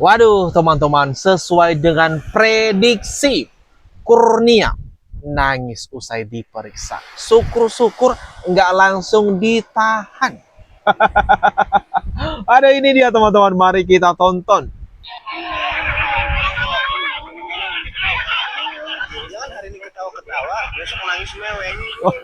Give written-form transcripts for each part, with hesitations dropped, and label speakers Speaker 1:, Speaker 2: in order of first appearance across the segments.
Speaker 1: Waduh, teman-teman, sesuai dengan prediksi, Kurnia nangis usai diperiksa. Syukur-syukur nggak langsung ditahan. Ada ini dia, teman-teman. Mari kita tonton.
Speaker 2: Jangan hari ini ketawa-ketawa, besok nangis mewek.
Speaker 1: Oh.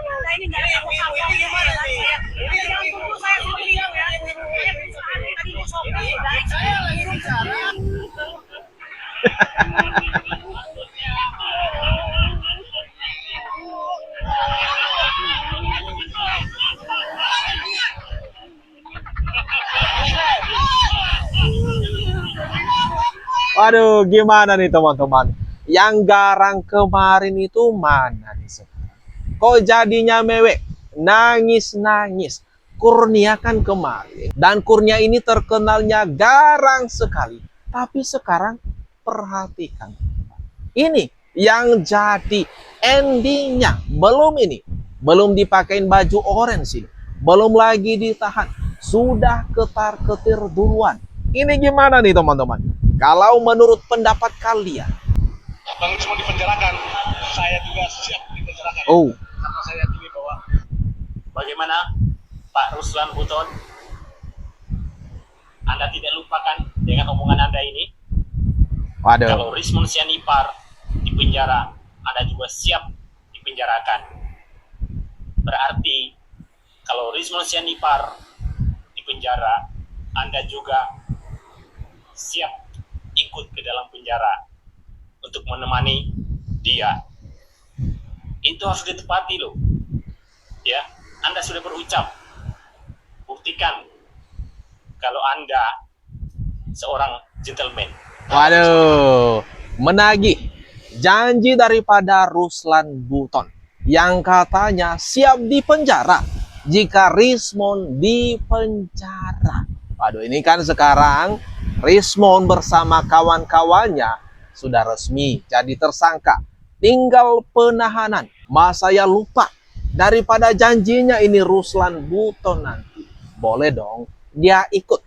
Speaker 3: Nah, ini nggak ada apa-apa. Gimana nih? Yang tunggu saya beliau ya. Tadi mau shopping, saya lagi bicara.
Speaker 1: Waduh, gimana nih, teman-teman? Yang garang kemarin itu mana nih sekarang? Kok jadinya mewek? Nangis-nangis. Kurnia kan kemarin. Dan Kurnia ini terkenalnya garang sekali. Tapi sekarang perhatikan. Ini yang jadi endingnya. Belum ini. Belum dipakein baju orange ini. Belum lagi ditahan. Sudah ketar-ketir duluan. Ini gimana nih, teman-teman? Kalau menurut pendapat kalian?
Speaker 2: Bang Rismon dipenjarakan, saya juga siap dipenjarakan.
Speaker 1: Oh.
Speaker 2: Karena saya yakini bahwa bagaimana Pak Ruslan Buton, Anda tidak lupakan dengan omongan Anda ini.
Speaker 1: Waduh.
Speaker 2: Kalau Rismon Sianipar dipenjara, Anda juga siap dipenjarakan. Berarti kalau Rismon Sianipar dipenjara, Anda juga siap ikut ke dalam penjara untuk menemani dia. Itu harus ditepati loh. Ya, Anda sudah berucap. Buktikan kalau Anda seorang gentleman.
Speaker 1: Waduh, menagih janji daripada Ruslan Buton yang katanya siap dipenjara jika Rismon dipenjara. Waduh, ini kan sekarang Rismon bersama kawan-kawannya sudah resmi jadi tersangka. Tinggal penahanan. Masa ya lupa daripada janjinya ini Ruslan Buton nanti. Boleh dong dia ikut.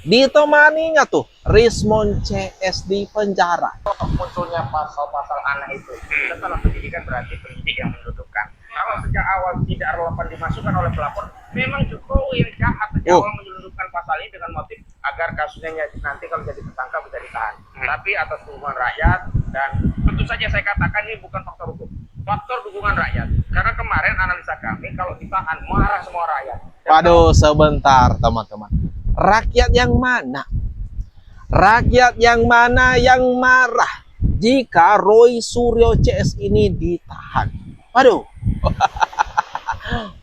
Speaker 1: Ditemaninya tuh Rismon CS di penjara.
Speaker 4: Munculnya pasal-pasal aneh itu setelah penyidikan berarti penyidik yang mendudukan. Kalau sejak awal tidak relevan dimasukkan oleh pelapor, memang Jokowi yang jahat sejak awal menyelundupkan pasal ini dengan motif agar kasusnya nanti kalau jadi tersangka bisa ditahan. Tapi atas dukungan rakyat, dan tentu saja saya katakan ini bukan faktor hukum, faktor dukungan rakyat. Karena kemarin analisa kami kalau ditahan marah semua rakyat.
Speaker 1: Waduh, sebentar teman-teman. Rakyat yang mana? Rakyat yang mana yang marah jika Roy Suryo CS ini ditahan? Waduh.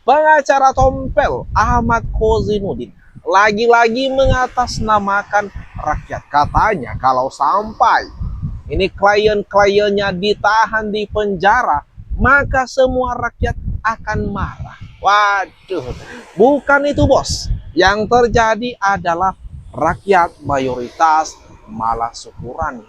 Speaker 1: Pengacara Tompel Ahmad Kozinudin lagi-lagi mengatasnamakan rakyat. Katanya kalau sampai ini klien-kliennya ditahan di penjara, maka semua rakyat akan marah. Waduh, bukan itu bos. Yang terjadi adalah rakyat mayoritas malah syukuran.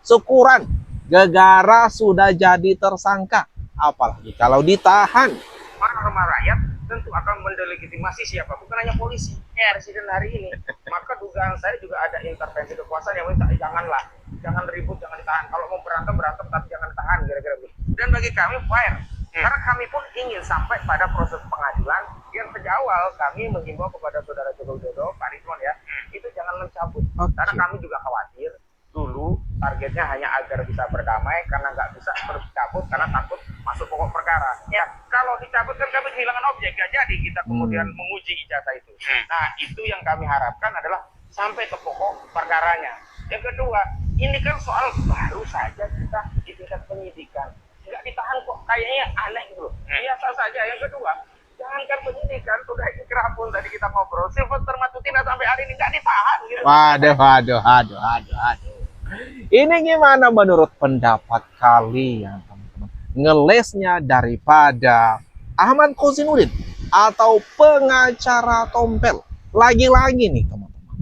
Speaker 1: Syukuran gegara sudah jadi tersangka. Apalagi kalau ditahan.
Speaker 4: Marah sama rakyat tentu akan mendelegitimasi siapa, bukan hanya polisi, presiden hari ini. Maka dugaan saya juga ada intervensi kekuasaan yang minta jangan ribut, jangan ditahan. Kalau mau berantem tapi jangan ditahan, kira-kira begitu. Dan bagi kami fair, karena kami pun ingin sampai pada proses pengadilan yang sejak awal kami mengimbau kepada saudara Joko Widodo, Pak Rismon ya, itu jangan mencabut. Karena kami juga khawatir dulu targetnya hanya agar bisa berdamai, karena nggak bisa terus cabut karena takut masuk pokok perkara. Ya, kalau dicabut kan kami kehilangan objek, gak jadi kita kemudian menguji ijazah itu. Nah, itu yang kami harapkan adalah sampai ke pokok perkaranya. Yang kedua, ini kan soal baru saja kita di tingkat penyidikan, nggak ditahan kok, kayaknya aneh gitu loh. Biasa saja. Yang kedua, jangankan penyidikan, sudah ikrah pun tadi kita ngobrol, Sylvester Matutina sampai hari ini nggak ditahan gitu.
Speaker 1: Waduh. Ini gimana menurut pendapat kalian, teman-teman? Ngelesnya daripada Ahmad Kozinudin atau pengacara Tompel? Lagi-lagi nih, teman-teman.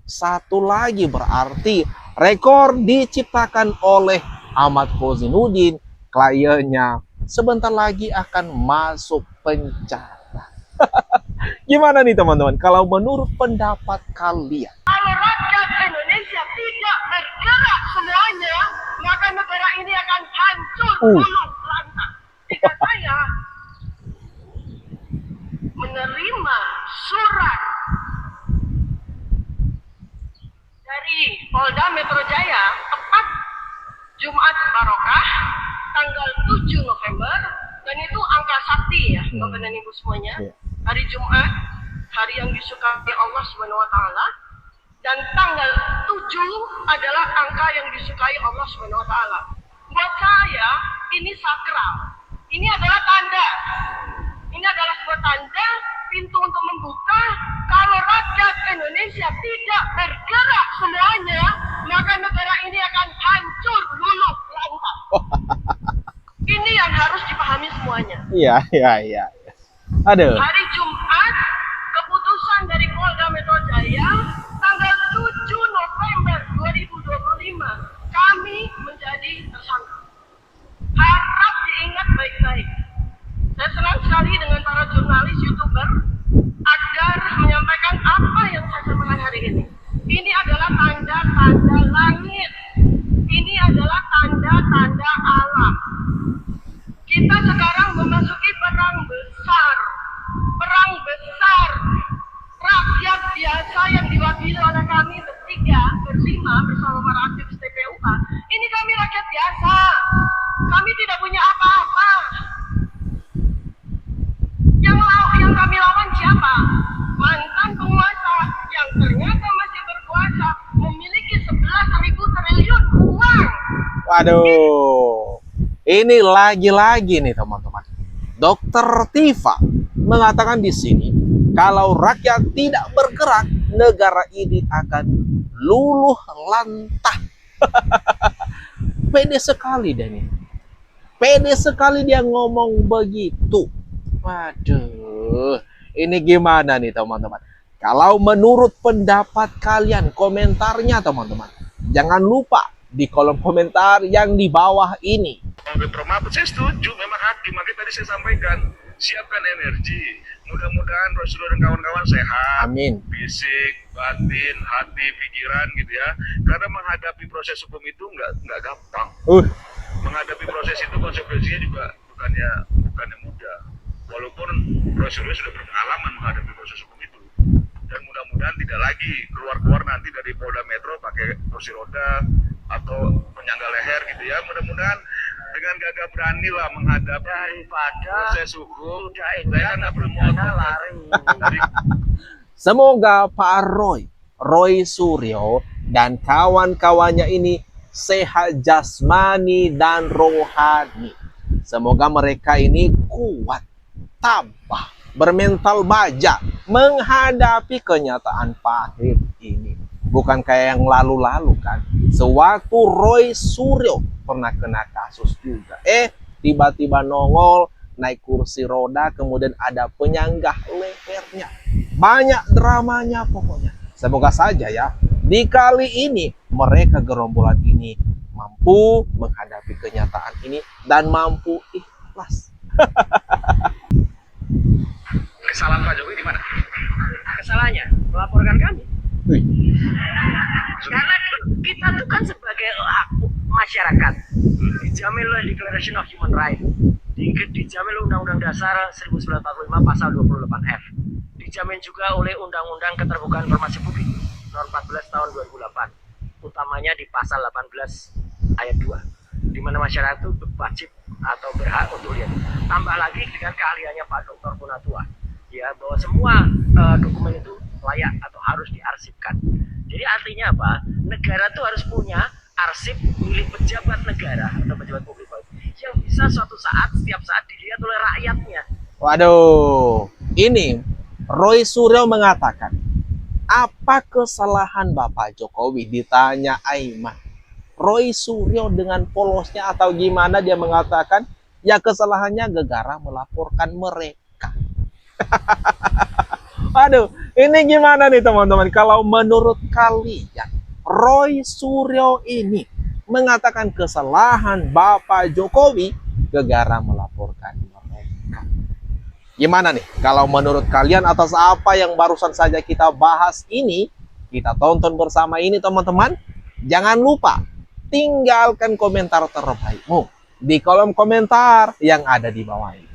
Speaker 1: Satu lagi berarti rekor diciptakan oleh Ahmad Kozinudin, kliennya sebentar lagi akan masuk penjara. Gimana nih teman-teman? Kalau menurut pendapat kalian?
Speaker 3: Kalau rakyat Indonesia tidak bergerak semuanya, maka negara ini akan hancur gulung lantak. Jika saya menerima surat dari Polda Metro Jaya tepat Jumat Barokah tanggal 7 November, dan itu angka sakti ya Bapak dan Ibu semuanya. Hari Jumat, hari yang disukai Allah Subhanahu wa taala, dan tanggal 7 adalah angka yang disukai Allah Subhanahu wa taala. Buat saya ini sakral. Ini adalah tanda. Ini adalah sebuah tanda pintu untuk membuka kalau rakyat Indonesia tidak bergerak semuanya, maka negara ini akan hancur luluh lantak. Ini yang harus dipahami semuanya.
Speaker 1: Iya. Aduh.
Speaker 3: Hari Jumat, keputusan dari Polda Metro Jaya tanggal 7 November 2025, kami menjadi tersangka. Harap diingat baik-baik. Saya senang sekali dengan para jurnalis, YouTuber agar menyampaikan apa yang saya sampaikan hari ini. Ini adalah tanda-tanda langit. Ini adalah tanda-tanda alam. Kita sekarang memasuki perang besar. Perang besar. Rakyat biasa yang diwakili oleh kami berlima bersama para aktivis TPUA. Ini kami rakyat biasa. Kami tidak punya apa-apa. Yang kami lawan siapa? Mantan penguasa yang ternyata masih berkuasa, memiliki 11.000 triliun uang.
Speaker 1: Waduh. Ini lagi-lagi nih teman-teman. Dokter Tifa mengatakan di sini, kalau rakyat tidak bergerak, negara ini akan luluh lantah. Pede sekali dia nih. Pede sekali dia ngomong begitu. Waduh, ini gimana nih teman-teman? Kalau menurut pendapat kalian, komentarnya teman-teman, jangan lupa di kolom komentar yang di bawah ini.
Speaker 5: Metro Mabes, saya setuju, memang hakim. Makanya tadi saya sampaikan, siapkan energi. Mudah-mudahan Rasulullah dan kawan-kawan sehat.
Speaker 1: Amin.
Speaker 5: Fisik, batin, hati, pikiran gitu ya. Karena menghadapi proses hukum itu nggak gampang. Menghadapi proses itu konsekuensinya juga bukannya mudah. Walaupun Rasulullah sudah berpengalaman menghadapi proses hukum itu. Dan mudah-mudahan tidak lagi keluar-keluar nanti dari Polda Metro pakai kursi roda atau penyangga leher gitu ya. Mudah-mudahan dengan gagah berani lah menghadapi daripada proses hukum. Saya kan nggak bermotor lari.
Speaker 1: Semoga Pak Roy Suryo dan kawan-kawannya ini sehat jasmani dan rohani. Semoga mereka ini kuat, tabah, bermental baja menghadapi kenyataan pahit ini. Bukan kayak yang lalu-lalu kan. Sewaktu Roy Suryo pernah kena kasus juga. Tiba-tiba nongol, naik kursi roda, kemudian ada penyanggah lehernya. Banyak dramanya pokoknya. Semoga saja ya, di kali ini mereka gerombolan ini mampu menghadapi kenyataan ini dan mampu ikhlas.
Speaker 5: Kesalahan Pak Jokowi di mana?
Speaker 4: Kesalahannya melaporkan kami.
Speaker 1: Wih.
Speaker 4: Karena kita tuh kan sebagai masyarakat dijamin oleh Declaration of Human Rights, dijamin oleh Undang-Undang Dasar 1945 pasal 28F, dijamin juga oleh Undang-Undang Keterbukaan Informasi Publik nomor 14 tahun 2008, utamanya di pasal 18 ayat 2, di mana masyarakat itu wajib atau berhak untuk lihat. Tambah lagi dengan keahliannya Pak Dr. Punatua, ya, bahwa semua dokumen itu layak atau harus diarsipkan. Jadi artinya apa? Negara tuh harus punya arsip milik pejabat negara atau pejabat publik yang bisa suatu saat, setiap saat dilihat oleh rakyatnya.
Speaker 1: Waduh, ini Roy Suryo mengatakan, apa kesalahan Bapak Jokowi? Ditanya Aiman. Roy Suryo dengan polosnya atau gimana dia mengatakan, ya kesalahannya gegara melaporkan mereka. Waduh, ini gimana nih teman-teman? Kalau menurut kalian, Roy Suryo ini mengatakan kesalahan Bapak Jokowi gegara melaporkan mereka. Gimana nih kalau menurut kalian atas apa yang barusan saja kita bahas ini, kita tonton bersama ini teman-teman? Jangan lupa tinggalkan komentar terbaikmu di kolom komentar yang ada di bawah ini.